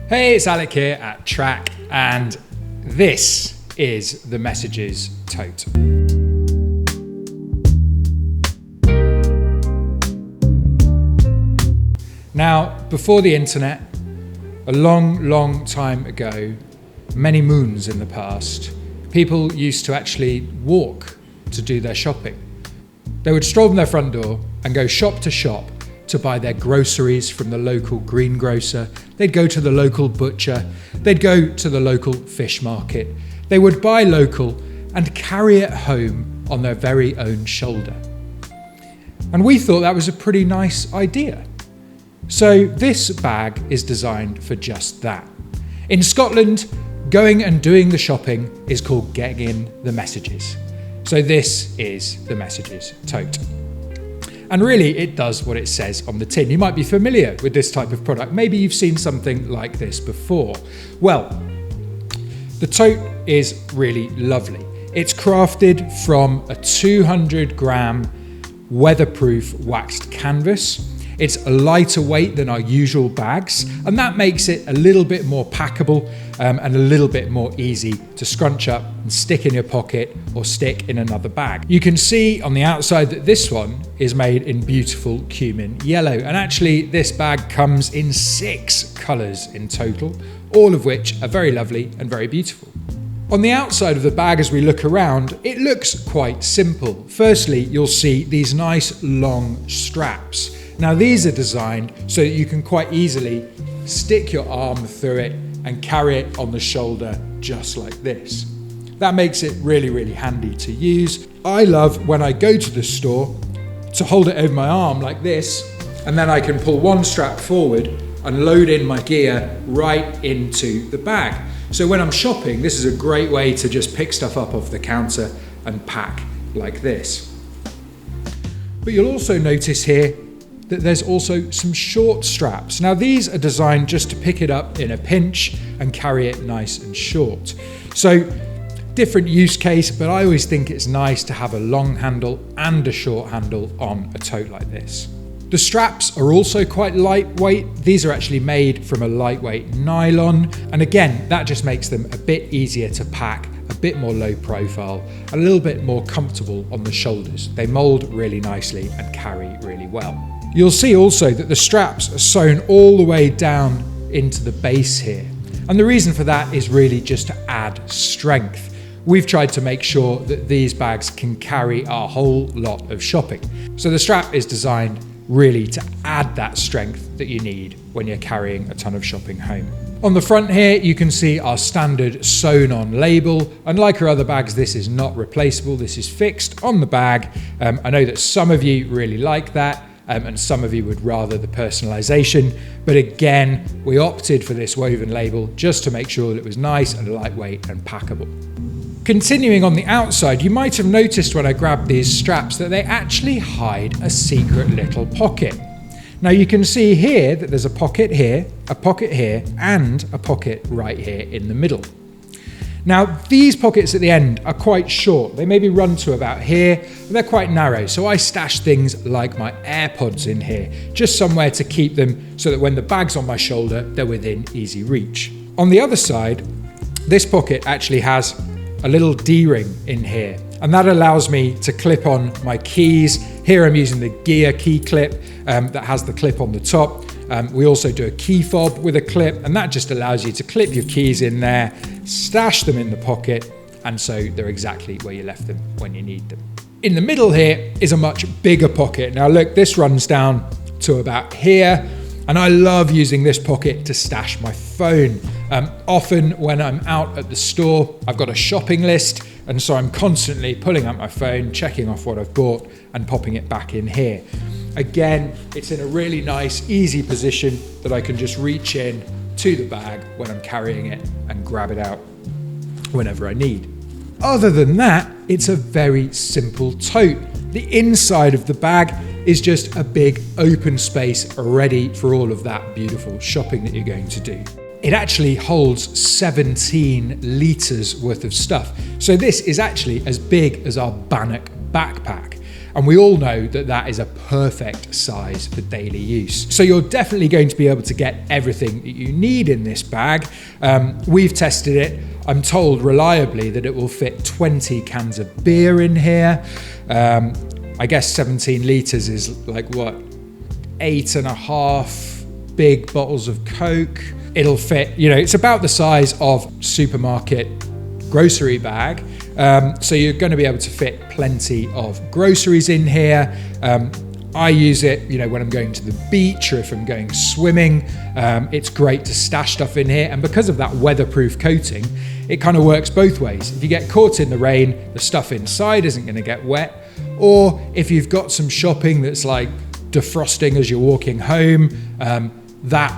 Hey, it's Alec here at Trakke, and this is the Messages Tote. Now, before the internet, a long time ago, many moons in the past, people used to actually walk to do their shopping. They would stroll from their front door and go shop to shop to buy their groceries from the local greengrocer. They'd go to the local butcher. They'd go to the local fish market. They would buy local and carry it home on their very own shoulder. And we thought that was a pretty nice idea. So this bag is designed for just that. In Scotland, going and doing the shopping is called getting in the messages. So this is the Messages Tote. And really, it does what it says on the tin. You might be familiar with this type of product. Maybe you've seen something like this before. Well, the tote is really lovely. It's crafted from a 200-gram weatherproof waxed canvas. It's a lighter weight than our usual bags, and that makes it a little bit more packable and a little bit more easy to scrunch up and stick in your pocket or stick in another bag. You can see on the outside that this one is made in beautiful cumin yellow, and actually this bag comes in 6 colours in total, all of which are very lovely and very beautiful. On the outside of the bag, as we look around, it looks quite simple. Firstly, you'll see these nice long straps. Now these are designed so that you can quite easily stick your arm through it and carry it on the shoulder just like this. That makes it really handy to use. I love when I go to the store to hold it over my arm like this, and then I can pull one strap forward and load in my gear right into the bag. So when I'm shopping, this is a great way to just pick stuff up off the counter and pack like this. But you'll also notice here that there's also some short straps. Now these are designed just to pick it up in a pinch and carry it nice and short. So different use case, but I always think it's nice to have a long handle and a short handle on a tote like this. The straps are also quite lightweight. These are actually made from a lightweight nylon. And again, that just makes them a bit easier to pack, a bit more low profile, a little bit more comfortable on the shoulders. They mold really nicely and carry really well. You'll see also that the straps are sewn all the way down into the base here. And the reason for that is really just to add strength. We've tried to make sure that these bags can carry a whole lot of shopping. So the strap is designed really to add that strength that you need when you're carrying a ton of shopping home. On the front here, you can see our standard sewn on label. Unlike our other bags, this is not replaceable. This is fixed on the bag. I know that some of you really like that. And some of you would rather the personalization. But again, we opted for this woven label just to make sure that it was nice and lightweight and packable. Continuing on the outside, you might have noticed when I grabbed these straps that they actually hide a secret little pocket. Now you can see here that there's a pocket here, and a pocket right here in the middle. Now, these pockets at the end are quite short. They maybe run to about here, but they're quite narrow. So I stash things like my AirPods in here, just somewhere to keep them so that when the bag's on my shoulder, they're within easy reach. On the other side, this pocket actually has a little D-ring in here, and that allows me to clip on my keys. Here I'm using the gear key clip that has the clip on the top. We also do a key fob with a clip, and that just allows you to clip your keys in there, stash them in the pocket, and so they're exactly where you left them when you need them. In the middle here is a much bigger pocket. Now look, this runs down to about here, and I love using this pocket to stash my phone. Often when I'm out at the store, I've got a shopping list, and so I'm constantly pulling out my phone, checking off what I've bought, and popping it back in here. Again, it's in a really nice, easy position that I can just reach in to the bag when I'm carrying it and grab it out whenever I need. Other than that, it's a very simple tote. The inside of the bag is just a big open space ready for all of that beautiful shopping that you're going to do. It actually holds 17 litres worth of stuff. So this is actually as big as our Bannock backpack. And we all know that that is a perfect size for daily use. So you're definitely going to be able to get everything that you need in this bag. We've tested it. I'm told reliably that it will fit 20 cans of beer in here. I guess 17 litres is like what, 8.5 big bottles of Coke. It'll fit, it's about the size of supermarket grocery bag. So you're going to be able to fit plenty of groceries in here. I use it, when I'm going to the beach or if I'm going swimming. It's great to stash stuff in here. And because of that weatherproof coating, it kind of works both ways. If you get caught in the rain, the stuff inside isn't going to get wet. Or if you've got some shopping that's like defrosting as you're walking home, that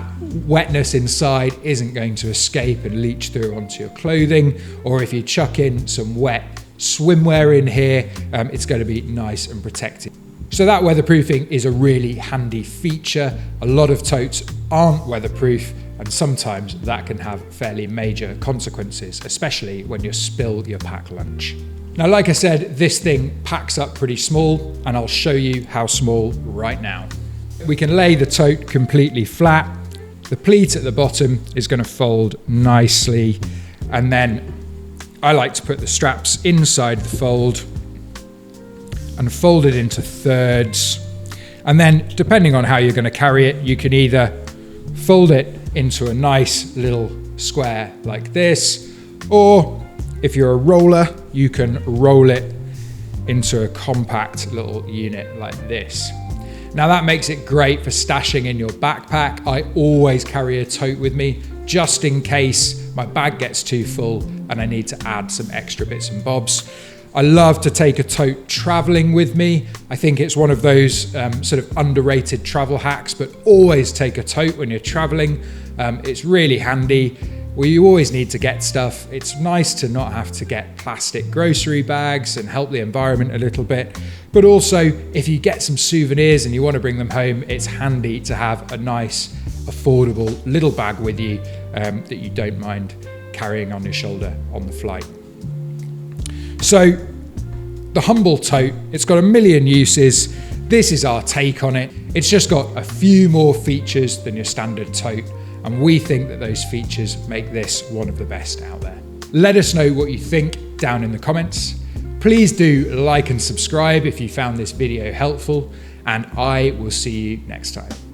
wetness inside isn't going to escape and leach through onto your clothing. Or if you chuck in some wet swimwear in here, it's going to be nice and protected. So that weatherproofing is a really handy feature. A lot of totes aren't weatherproof, and sometimes that can have fairly major consequences, especially when you spill your packed lunch. Now, like I said, this thing packs up pretty small, and I'll show you how small right now. We can lay the tote completely flat. The pleat at the bottom is going to fold nicely, and then I like to put the straps inside the fold and fold it into thirds. And then, depending on how you're going to carry it, you can either fold it into a nice little square like this, or if you're a roller, you can roll it into a compact little unit like this. Now that makes it great for stashing in your backpack. I always carry a tote with me just in case my bag gets too full and I need to add some extra bits and bobs. I love to take a tote traveling with me. I think it's one of those sort of underrated travel hacks, but always take a tote when you're traveling. It's really handy. You always need to get stuff. It's nice to not have to get plastic grocery bags and help the environment a little bit. But also, if you get some souvenirs and you want to bring them home, it's handy to have a nice, affordable little bag with you that you don't mind carrying on your shoulder on the flight. So, the Humble Tote, it's got a million uses. This is our take on it. It's just got a few more features than your standard tote, and we think that those features make this one of the best out there. Let us know what you think down in the comments. Please do like and subscribe if you found this video helpful, and I will see you next time.